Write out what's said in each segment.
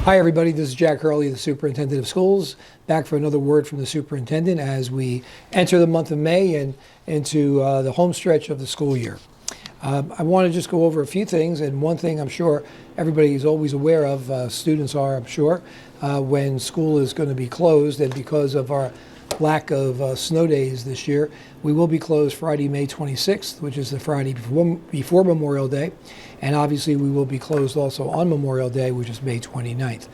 Hi everybody, this is Jack Hurley, the Superintendent of Schools, back for another word from the Superintendent as we enter the month of May and into the home stretch of the school year. I want to just go over a few things, and one thing I'm sure everybody is always aware of, students are, I'm sure, when school is going to be closed, and because of our lack of snow days this year, we will be closed Friday, May 26th, which is the Friday before Memorial Day, and obviously we will be closed also on Memorial Day, which is May 29th.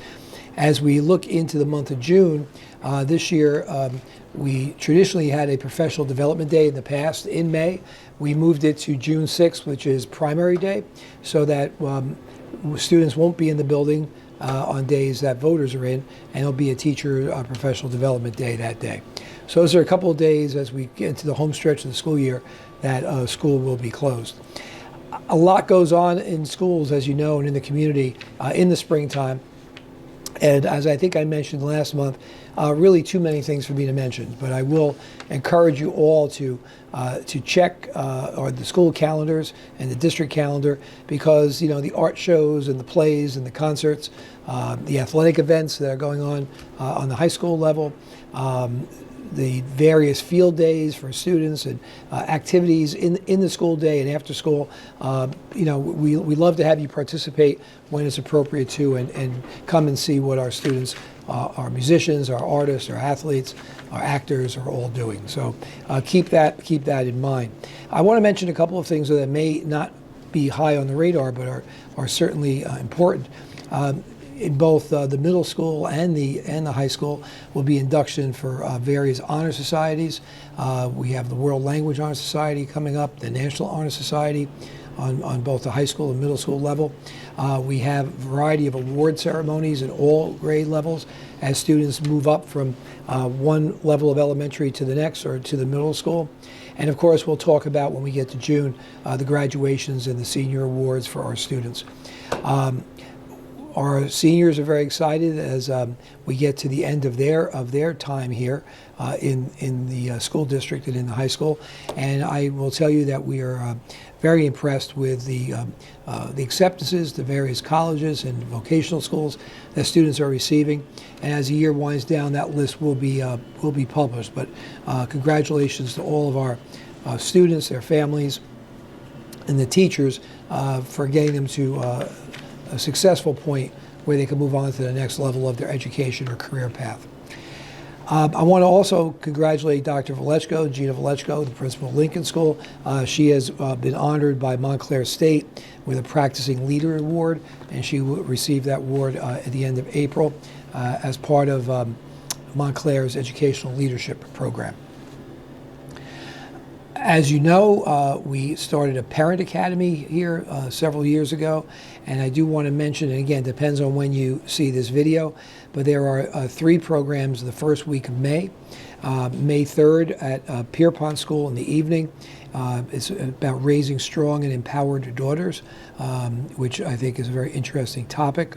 As we look into the month of June, this year we traditionally had a professional development day in the past in May. We moved it to June 6th, which is primary day, so that students won't be in the building on days that voters are in, and it'll be a teacher professional development day that day. So those are a couple of days as we get into the home stretch of the school year that school will be closed. A lot goes on in schools, as you know, and in the community in the springtime. And as I think I mentioned last month, really too many things for me to mention, but I will encourage you all to check the school calendars and the district calendar, because the art shows and the plays and the concerts, the athletic events that are going on the high school level, the various field days for students and activities in the school day and after school. We love to have you participate when it's appropriate to, and come and see what our students, our musicians, our artists, our athletes, our actors are all doing. So keep that in mind. I want to mention a couple of things that may not be high on the radar, but are certainly important. In both the middle school and the high school will be induction for various honor societies. We have the World Language Honor Society coming up, the National Honor Society on both the high school and middle school level. We have a variety of award ceremonies at all grade levels as students move up from one level of elementary to the next, or to the middle school. And of course, we'll talk about, when we get to June, the graduations and the senior awards for our students. Our seniors are very excited as we get to the end of their time here in the school district and in the high school. And I will tell you that we are very impressed with the acceptances to various colleges and vocational schools that students are receiving. And as the year winds down, that list will be published. But congratulations to all of our students, their families, and the teachers for getting them to a successful point where they can move on to the next level of their education or career path. I want to also congratulate Dr. Velechko, Gina Velechko, the principal of Lincoln School. She has been honored by Montclair State with a Practicing Leader Award, and she will receive that award at the end of April as part of Montclair's educational leadership program. As you know, we started a parent academy here several years ago, and I do want to mention, and again, depends on when you see this video, but there are 3 programs the first week of May. May 3rd at Pierpont School in the evening. It's about raising strong and empowered daughters, which I think is a very interesting topic.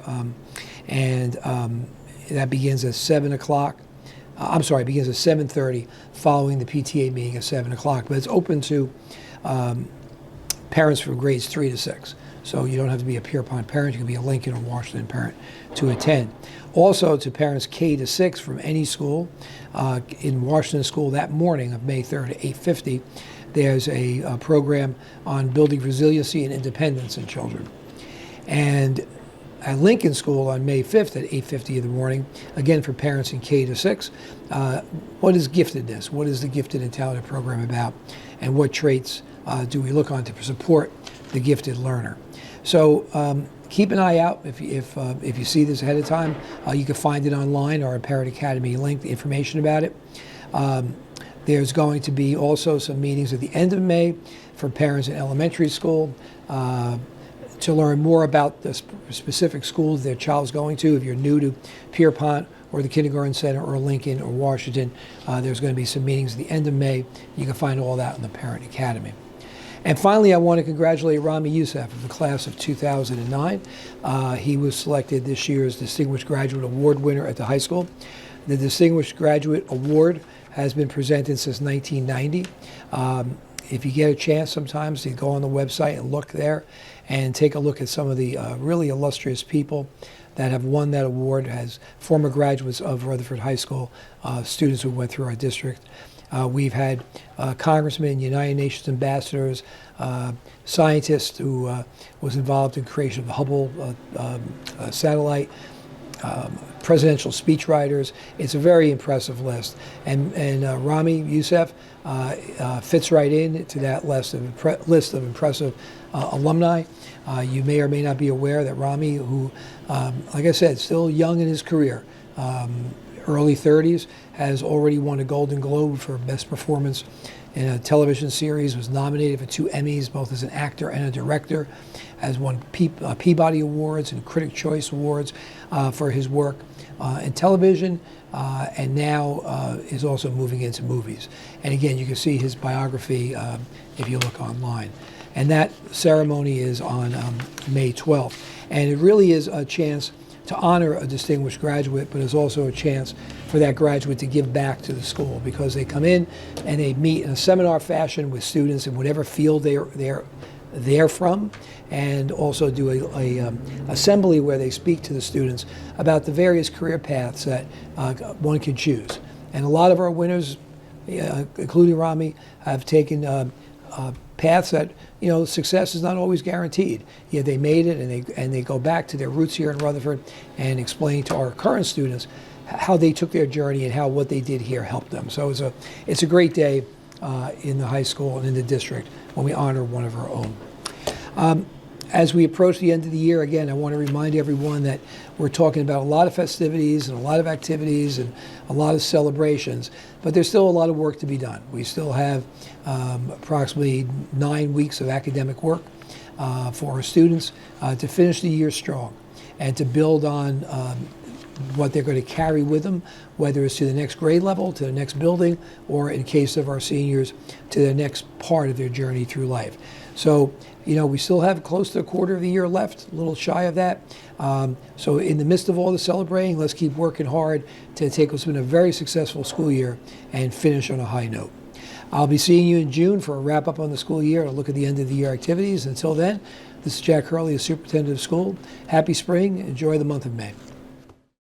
That begins at 7 o'clock. It begins at 7:30 following the PTA meeting at 7 o'clock. But it's open to parents from grades 3 to 6. So you don't have to be a Pierpont parent. You can be a Lincoln or Washington parent to attend. Also to parents K to 6 from any school. In Washington School that morning of May 3rd at 8:50, there's a program on building resiliency and independence in children. And at Lincoln School on May 5th at 8:50 in the morning, again for parents in K to 6, what is giftedness? What is the Gifted and Talented program about? And what traits do we look on to support the gifted learner? So keep an eye out. If you see this ahead of time, you can find it online, or a Parent Academy link, the information about it. There's going to be also some meetings at the end of May for parents in elementary school, to learn more about the specific schools their child's going to. If you're new to Pierpont or the Kindergarten Center or Lincoln or Washington, there's going to be some meetings at the end of May. You can find all that in the Parent Academy. And finally, I want to congratulate Rami Youssef of the class of 2009. He was selected this year's Distinguished Graduate Award winner at the high school. The Distinguished Graduate Award has been presented since 1990. If you get a chance sometimes to go on the website and look there and take a look at some of the really illustrious people that have won that award as former graduates of Rutherford High School, students who went through our district. We've had congressmen, United Nations ambassadors, scientists who was involved in creation of the Hubble satellite, presidential speechwriters. It's a very impressive list. And Rami Youssef fits right into that list of impressive alumni. You may or may not be aware that Rami, who, like I said, still young in his career, early 30s, has already won a Golden Globe for Best Performance in a television series, was nominated for 2 Emmys, both as an actor and a director, has won Peabody Awards and Critic Choice Awards for his work in television, and now is also moving into movies. And again, you can see his biography if you look online. And that ceremony is on May 12th. And it really is a chance to honor a distinguished graduate, but it's also a chance for that graduate to give back to the school, because they come in and they meet in a seminar fashion with students in whatever field they're from, and also do a assembly where they speak to the students about the various career paths that one can choose. And a lot of our winners, including Rami, have taken paths that, you know, success is not always guaranteed. Yeah, they made it, and they go back to their roots here in Rutherford and explain to our current students how they took their journey and how what they did here helped them. So it's a great day in the high school and in the district when we honor one of our own. As we approach the end of the year, again, I want to remind everyone that we're talking about a lot of festivities and a lot of activities and a lot of celebrations, but there's still a lot of work to be done. We still have approximately 9 weeks of academic work for our students to finish the year strong and to build on what they're going to carry with them, whether it's to the next grade level, to the next building, or in case of our seniors, to the next part of their journey through life. So, you know, we still have close to a quarter of the year left, a little shy of that. So in the midst of all the celebrating, let's keep working hard to take what's been a very successful school year and finish on a high note. I'll be seeing you in June for a wrap-up on the school year and a look at the end of the year activities. Until then, this is Jack Hurley, the Superintendent of School. Happy spring. Enjoy the month of May.